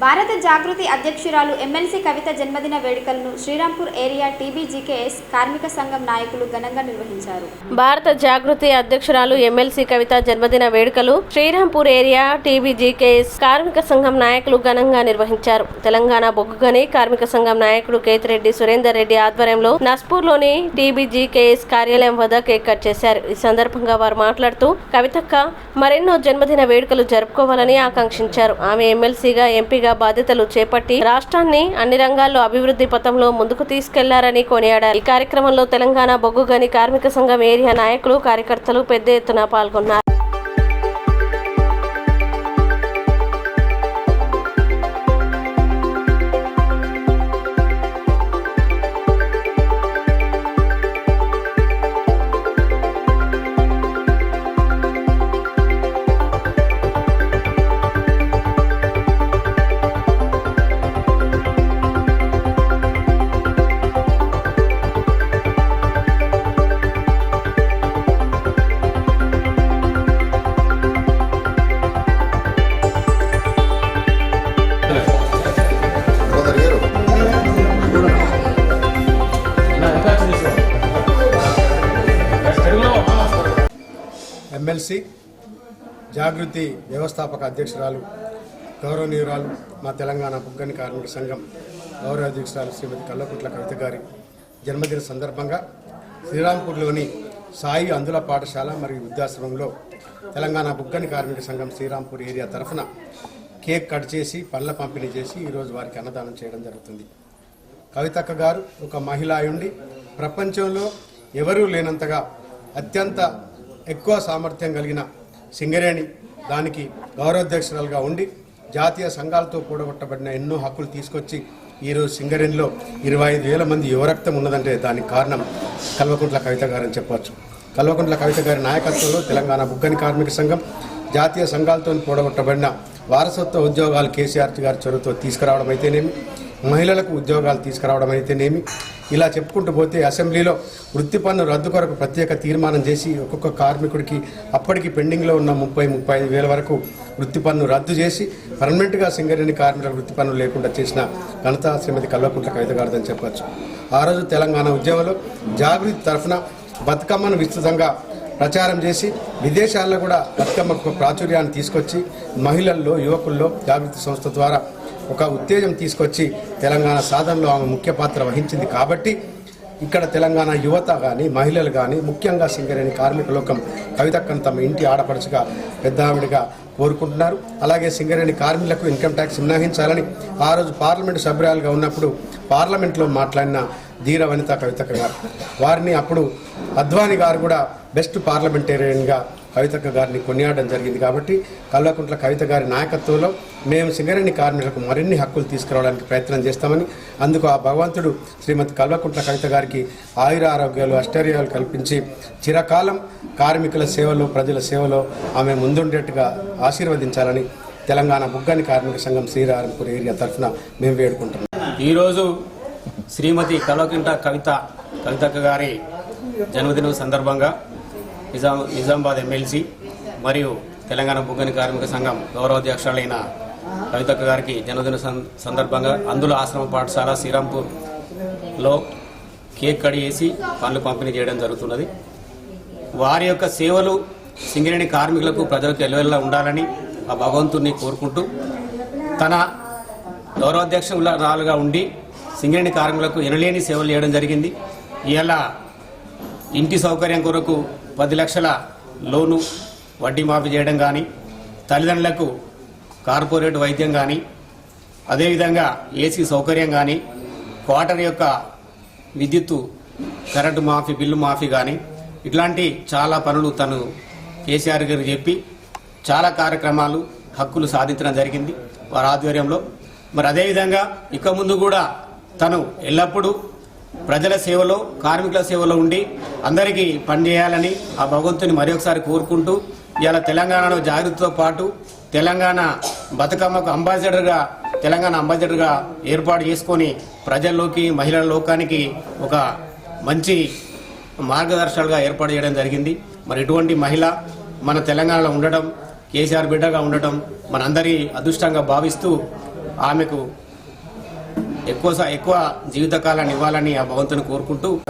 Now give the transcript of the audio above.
భారత జాగృతి అధ్యక్షురాలు ఎమ్మెల్సీ కవిత జన్మదిన వేడుకలను శ్రీరాంపూర్ ఏరియా టీబీజీకేఎస్ కార్మిక సంఘం నాయకులు ఘనంగా నిర్వహించారు. భారత జాగృతి అధ్యక్షురాలు ఎమ్మెల్సీ కవిత జన్మదిన వేడుకలు శ్రీరాంపూర్ ఏరియా టీబీజీకేఎస్ కార్మిక సంఘం నాయకులు ఘనంగా నిర్వహించారు. తెలంగాణ బొగ్గుగని కార్మిక సంఘం నాయకుడు కేతిరెడ్డి సురేందర్ రెడ్డి ఆధ్వర్యంలో నస్పూర్లోని టీబీజీకేఎస్ కార్యాలయం వద్ద కేక్ కట్ చేశారు. ఈ సందర్భంగా వారు మాట్లాడుతూ కవితక్క మరెన్నో జన్మదిన వేడుకలు జరుపుకోవాలని ఆకాంక్షించారు. ఆమె ఎమ్మెల్సీగా ఎంపీగా బాధ్యతలు చేపట్టి రాష్ట్రాన్ని అన్ని రంగాల్లో అభివృద్ధి పథంలో ముందుకు తీసుకెళ్లారని కొనియాడారు. ఈ కార్యక్రమంలో తెలంగాణ బొగ్గుగని కార్మిక సంఘం ఏరియా నాయకులు కార్యకర్తలు పెద్ద ఎత్తున పాల్గొన్నారు. ఎమ్మెల్సీ జాగృతి వ్యవస్థాపక అధ్యక్షురాలు గౌరవనీయురాలు మా తెలంగాణ బొగ్గుగని కార్మిక సంఘం గౌరవ అధ్యక్షురాలు శ్రీమతి కల్వకుంట్ల కవిత గారి జన్మదిన సందర్భంగా శ్రీరాంపూర్లోని సాయి అందుల పాఠశాల మరియు వృద్ధాశ్రమంలో తెలంగాణ బొగ్గుగని కార్మిక సంఘం శ్రీరాంపూర్ ఏరియా తరఫున కేక్ కట్ చేసి పండ్ల పంపిణీ చేసి ఈరోజు వారికి అన్నదానం చేయడం జరుగుతుంది. కవితక్క గారు ఒక మహిళ అయ్యుండి ప్రపంచంలో ఎవరూ లేనంతగా అత్యంత ఎక్కువ సామర్థ్యం కలిగిన సింగరేణి దానికి గౌరవాధ్యక్షురాలుగా ఉండి జాతీయ సంఘాలతో కూడగొట్టబడిన ఎన్నో హక్కులు తీసుకొచ్చి ఈరోజు సింగరేణిలో 25,000 మంది యువరక్తం ఉన్నదంటే దానికి కారణం కల్వకుంట్ల కవిత గారని చెప్పవచ్చు. కల్వకుంట్ల కవిత గారి నాయకత్వంలో తెలంగాణ బొగ్గుగని కార్మిక సంఘం జాతీయ సంఘాలతో కూడగొట్టబడిన వారసత్వ ఉద్యోగాలు కేసీఆర్ గారి చొరవతో తీసుకురావడం అయితేనేమి, మహిళలకు ఉద్యోగాలు తీసుకురావడం అయితేనేమి, ఇలా చెప్పుకుంటూ పోతే అసెంబ్లీలో వృత్తి పన్ను రద్దు కొరకు ప్రత్యేక తీర్మానం చేసి ఒక్కొక్క కార్మికుడికి అప్పటికి పెండింగ్లో ఉన్న 30-35 వరకు వృత్తి పన్ను రద్దు చేసి పర్మనెంట్గా సింగరేణి కార్మికుల వృత్తి పన్ను లేకుండా చేసిన ఘనత శ్రీమతి కల్వకుంట్ల కవిత గారిదని చెప్పచ్చు. ఆ రోజు తెలంగాణ ఉద్యమంలో జాగృతి తరఫున బతుకమ్మను విస్తృతంగా ప్రచారం చేసి విదేశాల్లో కూడా బతుకమ్మకు ప్రాచుర్యాన్ని తీసుకొచ్చి మహిళల్లో యువకుల్లో జాగృతి సంస్థ ద్వారా ఒక ఉత్తేజం తీసుకొచ్చి తెలంగాణ సాధనలో ఆమె ముఖ్య పాత్ర వహించింది. కాబట్టి ఇక్కడ తెలంగాణ యువత కానీ మహిళలు కానీ ముఖ్యంగా సింగరేణి కార్మిక లోకం కవితక్కను తమ ఇంటి ఆడపడుచుగా పెద్ద ఆవిడిగా కోరుకుంటున్నారు. అలాగే సింగరేణి కార్మికులకు ఇన్కమ్ ట్యాక్స్ మినహాయించాలని ఆ రోజు పార్లమెంటు సభ్యురాలుగా ఉన్నప్పుడు పార్లమెంట్లో మాట్లాడిన ధీర వనిత కవితక్క గారు, వారిని అప్పుడు అద్వానీ గారు కూడా బెస్ట్ పార్లమెంటేరియన్గా కవితక్క గారిని కొనియాడడం జరిగింది. కాబట్టి కల్వకుంట్ల కవిత గారి నాయకత్వంలో మేము సింగరేణి కార్మికులకు మరిన్ని హక్కులు తీసుకురావడానికి ప్రయత్నం చేస్తామని, అందుకు ఆ భగవంతుడు శ్రీమతి కల్వకుంట్ల కవిత గారికి ఆయుర ఆరోగ్యాలు అష్టర్యాలు కల్పించి చిరకాలం కార్మికుల సేవలో ప్రజల సేవలో ఆమె ముందుండేట్టుగా ఆశీర్వదించాలని తెలంగాణ బొగ్గుగని కార్మిక సంఘం శ్రీరాంపూర్ ఏరియా తరఫున మేము వేడుకుంటున్నాం. ఈరోజు శ్రీమతి కల్వకుంట్ల కవితక్క గారి జన్మదినం సందర్భంగా నిజామాబాద్ ఎమ్మెల్సీ మరియు తెలంగాణ బొగ్గుగని కార్మిక సంఘం గౌరవాధ్యక్షులైన కవితక్క గారికి జన్మదిన సందర్భంగా అందుల ఆశ్రమ పాఠశాల శ్రీరాంపూర్లో కేక్ కట్ చేసి పండ్లు పంపిణీ చేయడం జరుగుతున్నది. వారి యొక్క సేవలు సింగరేణి కార్మికులకు ప్రజలకు ఎల్లవెల్లా ఉండాలని ఆ భగవంతుడిని కోరుకుంటూ తన గౌరవాధ్యక్షురాలుగా ఉండి సింగరేణి కార్మికులకు ఎనలేని సేవలు చేయడం జరిగింది. ఇలా ఇంటి సౌకర్యం కొరకు 10 లక్షల లోను వడ్డీ మాఫీ చేయడం కానీ, తల్లిదండ్రులకు కార్పొరేట్ వైద్యం కానీ, అదేవిధంగా ఏసీ సౌకర్యం కానీ, క్వార్టర్ యొక్క విద్యుత్తు కరెంటు మాఫీ బిల్లు మాఫీ కానీ ఇట్లాంటి చాలా పనులు తను కేసీఆర్ గారు చెప్పి చాలా కార్యక్రమాలు హక్కులు సాధించడం జరిగింది వారి ఆధ్వర్యంలో. మరి అదేవిధంగా ఇక ముందు కూడా తను ఎల్లప్పుడూ ప్రజల సేవలో కార్మికుల సేవలో ఉండి అందరికీ పనిచేయాలని ఆ భగవంతుని మరొకసారి కోరుకుంటూ ఇవాళ తెలంగాణలో జాగృతితో పాటు తెలంగాణ బతుకమ్మకు తెలంగాణ అంబాసిడర్గా ఏర్పాటు చేసుకొని ప్రజల్లోకి మహిళల లోకానికి ఒక మంచి మార్గదర్శకులుగా ఏర్పాటు చేయడం జరిగింది. మరి ఇటువంటి మహిళ మన తెలంగాణలో ఉండడం, కేసీఆర్ బిడ్డగా ఉండటం మనందరి అదృష్టంగా భావిస్తూ ఆమెకు ఎక్కువ జీవితకాలాన్ని ఇవ్వాలని ఆ భగవంతుని కోరుకుంటూ